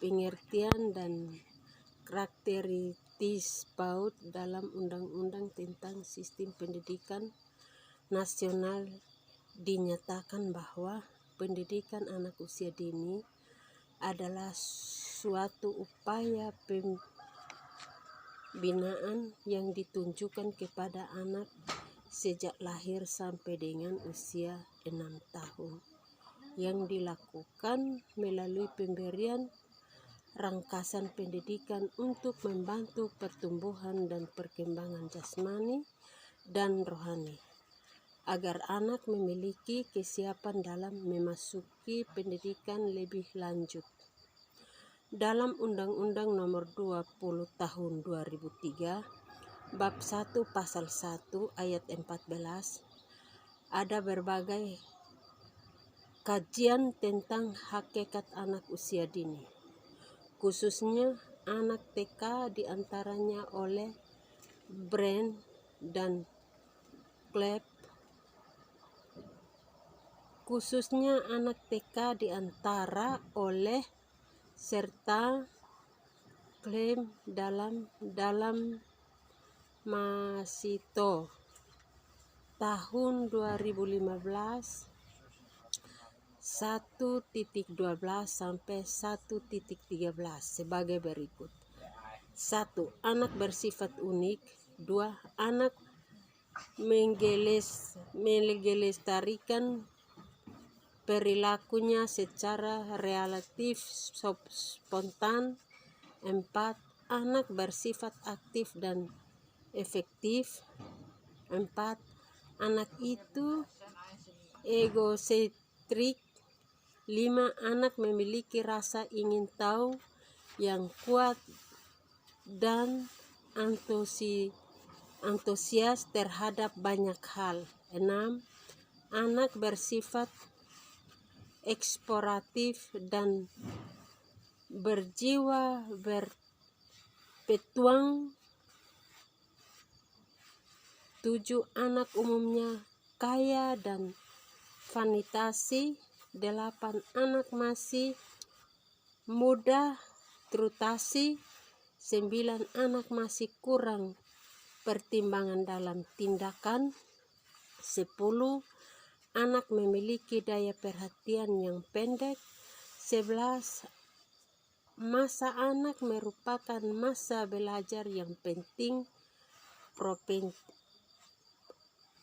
pengertian dan karakteristik PAUD dalam Undang-Undang tentang Sistem Pendidikan Nasional dinyatakan bahwa pendidikan anak usia dini adalah suatu upaya pembinaan yang ditunjukkan kepada anak sejak lahir sampai dengan usia 6 tahun, yang dilakukan melalui pemberian rangkasan pendidikan untuk membantu pertumbuhan dan perkembangan jasmani dan rohani, agar anak memiliki kesiapan dalam memasuki pendidikan lebih lanjut. Dalam Undang-Undang Nomor 20 Tahun 2003, Bab 1 Pasal 1 Ayat 14, ada berbagai kajian tentang hakikat anak usia dini, khususnya anak TK, diantaranya oleh Brand dan Klepp. Khususnya anak TK diantara oleh serta klaim dalam Masito tahun 2015 1.12 sampai 1.13 sebagai berikut. 1. Anak bersifat unik. 2. Anak melestarikan perilakunya secara relatif spontan. 4. Anak bersifat aktif dan efektif. 4. Anak itu egosentrik. 5. Anak memiliki rasa ingin tahu yang kuat dan antusias terhadap banyak hal. 6. Anak bersifat eksploratif dan berjiwa berpetualang. 7. Anak umumnya kaya dan fantasi. 8. Anak masih muda terutasi. 9. Anak masih kurang pertimbangan dalam tindakan. 10. Anak memiliki daya perhatian yang pendek. 11. Masa anak merupakan masa belajar yang penting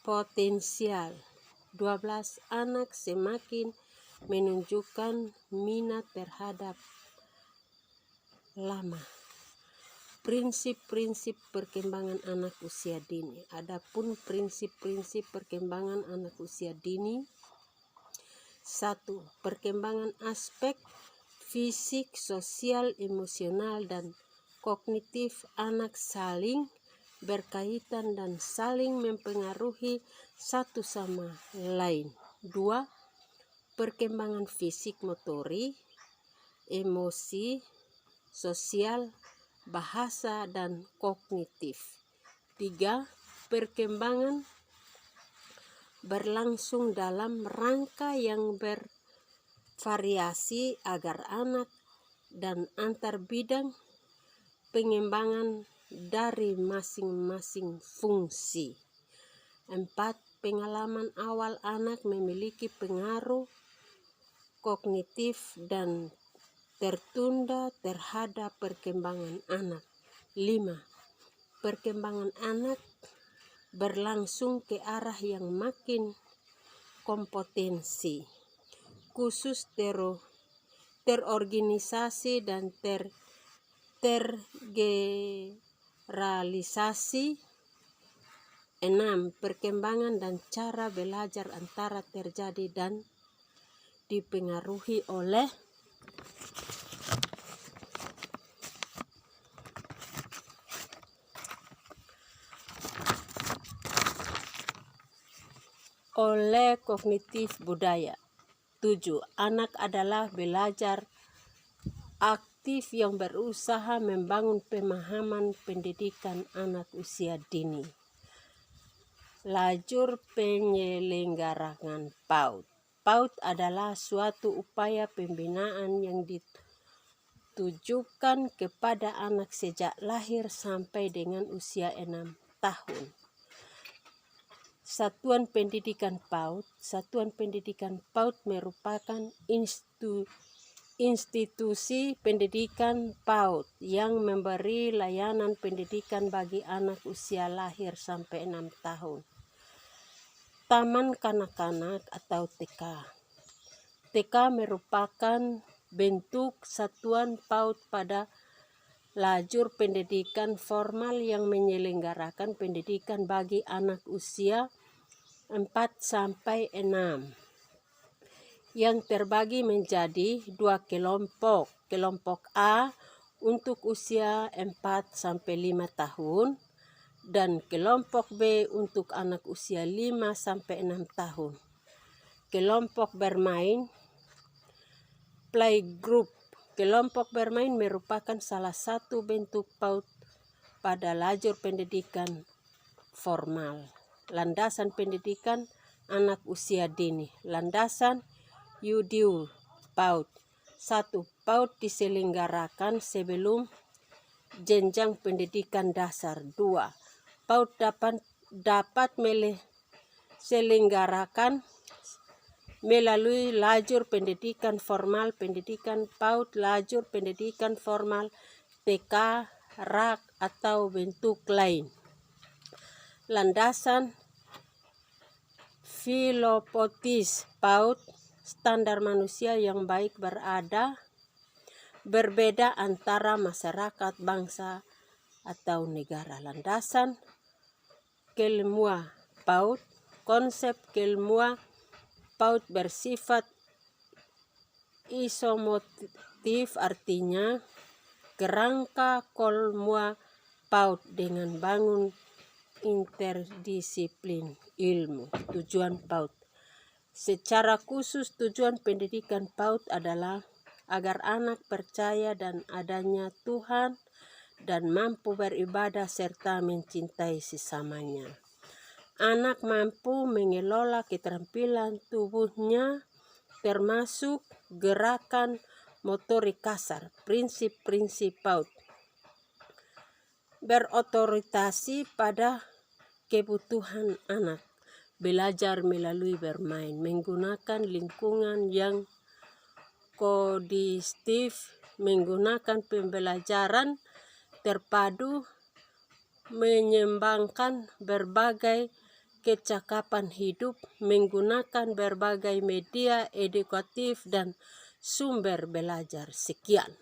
potensial. 12. Anak semakin menunjukkan minat terhadap lama. Prinsip-prinsip perkembangan anak usia dini. Adapun prinsip-prinsip perkembangan anak usia dini. 1. Perkembangan aspek fisik, sosial, emosional, dan kognitif anak saling berkaitan dan saling mempengaruhi satu sama lain. 2. Perkembangan fisik, motorik, emosi, sosial, bahasa, dan kognitif. 3. Perkembangan berlangsung dalam rangka yang bervariasi agar anak dan antar bidang pengembangan dari masing-masing fungsi. 4. Pengalaman awal anak memiliki pengaruh kognitif dan tertunda terhadap perkembangan anak. 5. Perkembangan anak berlangsung ke arah yang makin kompetensi, khusus terorganisasi dan tergeneralisasi. 6. Perkembangan dan cara belajar antara terjadi dan dipengaruhi oleh kognitif budaya. 7. Anak adalah belajar aktif yang berusaha membangun pemahaman pendidikan anak usia dini. Lajur penyelenggaraan PAUD. PAUD adalah suatu upaya pembinaan yang ditujukan kepada anak sejak lahir sampai dengan usia 6 tahun. Satuan Pendidikan PAUD. Satuan Pendidikan PAUD merupakan institusi pendidikan PAUD yang memberi layanan pendidikan bagi anak usia lahir sampai 6 tahun. Taman Kanak-kanak atau TK. TK merupakan bentuk satuan PAUD pada lajur pendidikan formal yang menyelenggarakan pendidikan bagi anak usia 4 sampai 6 yang terbagi menjadi 2 kelompok. Kelompok A untuk usia 4 sampai 5 tahun dan kelompok B untuk anak usia 5 sampai 6 tahun. Kelompok bermain, playgroup. Kelompok bermain merupakan salah satu bentuk PAUD pada lajur pendidikan formal. Landasan pendidikan anak usia dini. Landasan UDU PAUD. 1. PAUD diselenggarakan sebelum jenjang pendidikan dasar. 2. PAUD dapat diselenggarakan melalui lajur pendidikan formal, pendidikan PAUD, lajur pendidikan formal, TK, RAK, atau bentuk lain. Landasan filopotis PAUD, standar manusia yang baik berbeda antara masyarakat, bangsa, atau negara. Landasan keilmuan PAUD, konsep keilmuan PAUD bersifat isomotif, artinya kerangka keilmuan PAUD dengan bangun interdisiplin ilmu. Tujuan PAUD. Secara khusus tujuan pendidikan PAUD adalah agar anak percaya dan adanya Tuhan dan mampu beribadah serta mencintai sesamanya. Anak mampu mengelola keterampilan tubuhnya termasuk gerakan motorik kasar. Prinsip-prinsip PAUD. Berorientasi pada kebutuhan anak. Belajar melalui bermain, menggunakan lingkungan yang kondusif, menggunakan pembelajaran terpadu, mengembangkan berbagai kecakapan hidup, menggunakan berbagai media edukatif dan sumber belajar. Sekian.